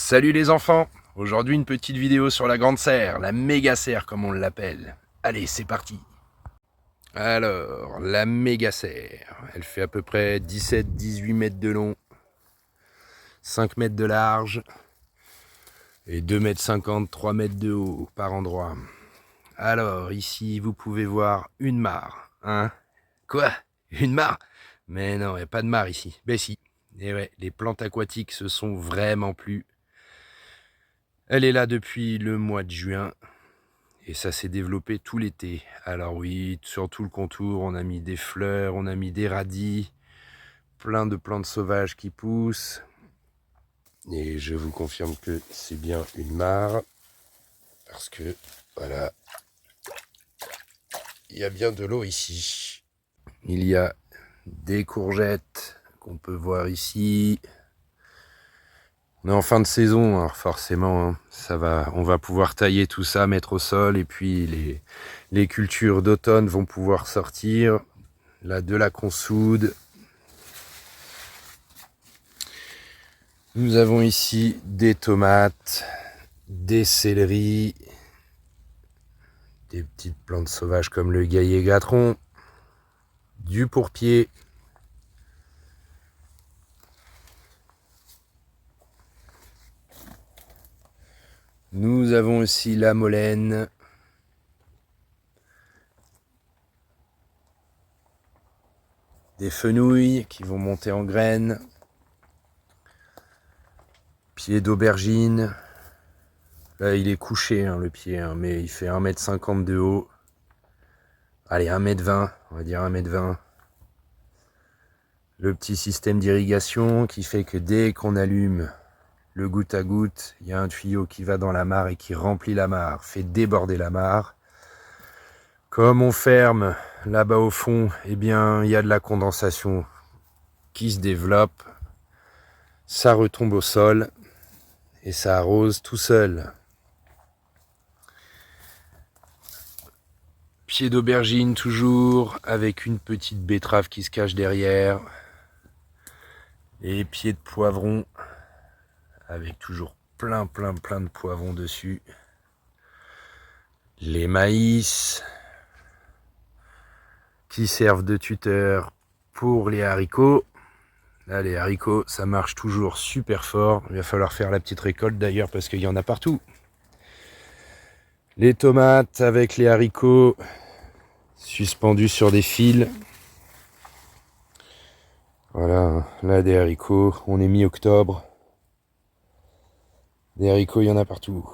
Salut les enfants. Aujourd'hui une petite vidéo sur la grande serre, la méga serre comme on l'appelle. Allez, c'est parti. Alors, la méga serre, elle fait à peu près 17-18 mètres de long, 5 mètres de large et 2,50 m, 3 mètres de haut par endroit. Alors, ici, vous pouvez voir une mare. Hein? Quoi? Une mare? Mais non, il n'y a pas de mare ici. Ben si. Et ouais, les plantes aquatiques se sont vraiment plu. Elle est là depuis le mois de juin et ça s'est développé tout l'été. Alors oui, sur tout le contour, on a mis des fleurs, on a mis des radis, plein de plantes sauvages qui poussent. Et je vous confirme que c'est bien une mare parce que voilà, il y a bien de l'eau ici. Il y a des courgettes qu'on peut voir ici. On est en fin de saison, alors forcément, hein, on va pouvoir tailler tout ça, mettre au sol, et puis les cultures d'automne vont pouvoir sortir. Là, de la consoude. Nous avons ici des tomates, des céleris, des petites plantes sauvages comme le gaillet-gatron, du pourpier. Nous avons aussi la molène. Des fenouilles qui vont monter en graines. Pied d'aubergine. Là, il est couché, hein, le pied, hein, mais il fait 1,50 m de haut. Allez, 1,20 m, on va dire 1,20 m. Le petit système d'irrigation qui fait que dès qu'on allume le goutte à goutte, il y a un tuyau qui va dans la mare et qui remplit la mare, fait déborder la mare. Comme on ferme là-bas au fond, eh bien, il y a de la condensation qui se développe. Ça retombe au sol et ça arrose tout seul. Pied d'aubergine toujours, avec une petite betterave qui se cache derrière. Et pied de poivron, avec toujours plein de poivrons dessus. Les maïs qui servent de tuteur pour les haricots. Là, les haricots, ça marche toujours super fort. Il va falloir faire la petite récolte d'ailleurs parce qu'il y en a partout. Les tomates avec les haricots suspendus sur des fils. Voilà, là des haricots. On est mi-octobre. Des haricots, il y en a partout.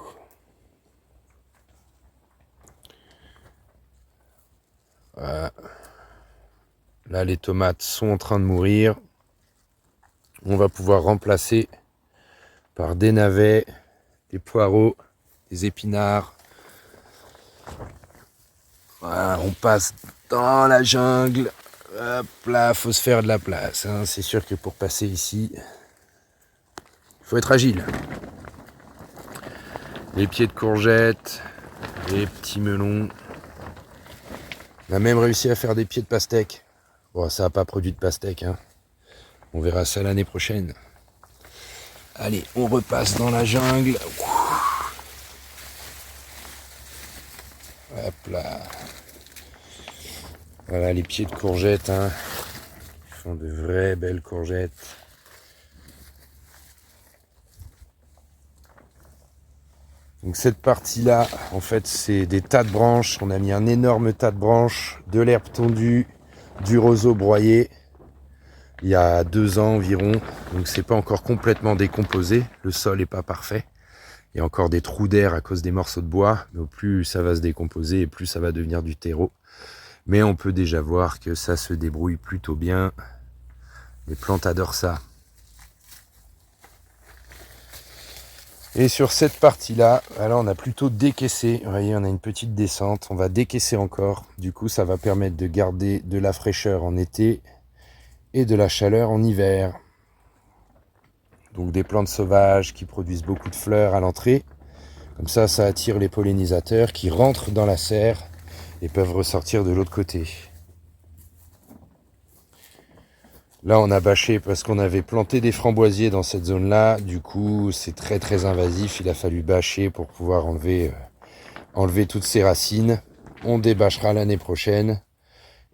Voilà. Là, les tomates sont en train de mourir. On va pouvoir remplacer par des navets, des poireaux, des épinards. Voilà, on passe dans la jungle. Hop là, faut se faire de la place. Hein. C'est sûr que pour passer ici, il faut être agile. Les pieds de courgettes, les petits melons. On a même réussi à faire des pieds de pastèque. Bon, ça n'a pas produit de pastèque. Hein. On verra ça l'année prochaine. Allez, on repasse dans la jungle. Hop là. Voilà les pieds de courgettes. Hein. Ils font de vraies belles courgettes. Donc cette partie-là, en fait, c'est des tas de branches. On a mis un énorme tas de branches, de l'herbe tondue, du roseau broyé. Il y a 2 ans environ. Donc c'est pas encore complètement décomposé. Le sol est pas parfait. Il y a encore des trous d'air à cause des morceaux de bois. Donc plus ça va se décomposer et plus ça va devenir du terreau. Mais on peut déjà voir que ça se débrouille plutôt bien. Les plantes adorent ça. Et sur cette partie-là, alors on a plutôt décaissé. Vous voyez, on a une petite descente. On va décaisser encore. Du coup, ça va permettre de garder de la fraîcheur en été et de la chaleur en hiver. Donc des plantes sauvages qui produisent beaucoup de fleurs à l'entrée. Comme ça attire les pollinisateurs qui rentrent dans la serre et peuvent ressortir de l'autre côté. Là, on a bâché parce qu'on avait planté des framboisiers dans cette zone-là. Du coup, c'est très très invasif. Il a fallu bâcher pour pouvoir enlever toutes ces racines. On débâchera l'année prochaine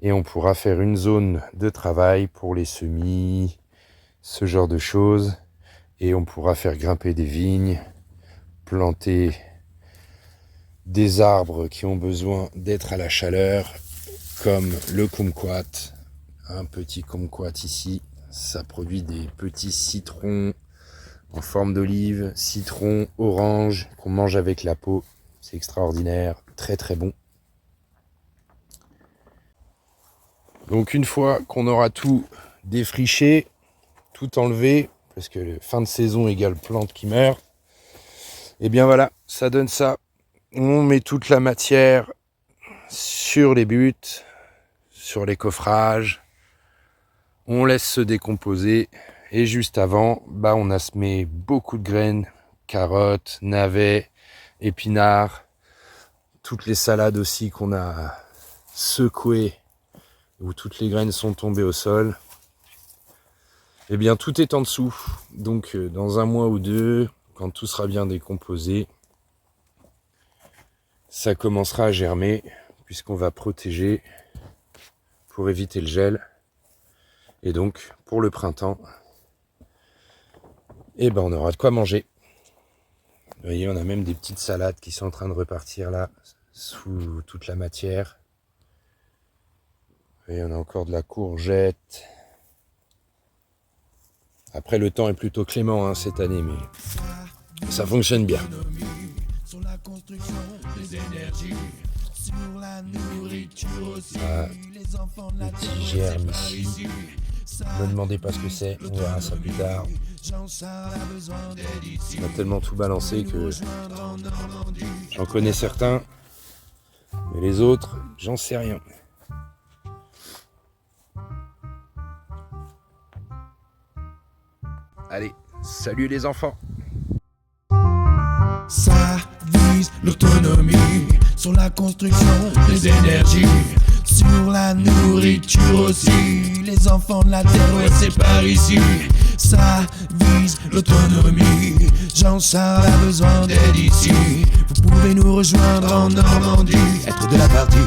et on pourra faire une zone de travail pour les semis, ce genre de choses. Et on pourra faire grimper des vignes, planter des arbres qui ont besoin d'être à la chaleur, comme le kumquat. Un petit kumquat ici, ça produit des petits citrons en forme d'olive, citron, orange, qu'on mange avec la peau. C'est extraordinaire, très très bon. Donc une fois qu'on aura tout défriché, tout enlevé, parce que fin de saison égale plante qui meurt, et bien voilà, ça donne ça. On met toute la matière sur les buttes, sur les coffrages, on laisse se décomposer, et juste avant, on a semé beaucoup de graines, carottes, navets, épinards, toutes les salades aussi qu'on a secouées, où toutes les graines sont tombées au sol. Eh bien, tout est en dessous. Donc, dans un mois ou deux, quand tout sera bien décomposé, ça commencera à germer, puisqu'on va protéger pour éviter le gel. Et donc, pour le printemps, on aura de quoi manger. Vous voyez, on a même des petites salades qui sont en train de repartir là, sous toute la matière. Et on a encore de la courgette. Après, le temps est plutôt clément cette année, mais ça fonctionne bien. Les petits germes ici. Ne me demandez pas ce que c'est, on verra ça plus tard. On a tellement tout balancé que j'en connais certains, mais les autres, j'en sais rien. Allez, salut les enfants. Ça vise l'autonomie sur la construction, les énergies, sur la nourriture aussi. Les enfants de la terre, ouais, c'est par ici. Ça vise l'autonomie. Jean-Charles a besoin d'aide ici. Vous pouvez nous rejoindre en Normandie, être de la partie.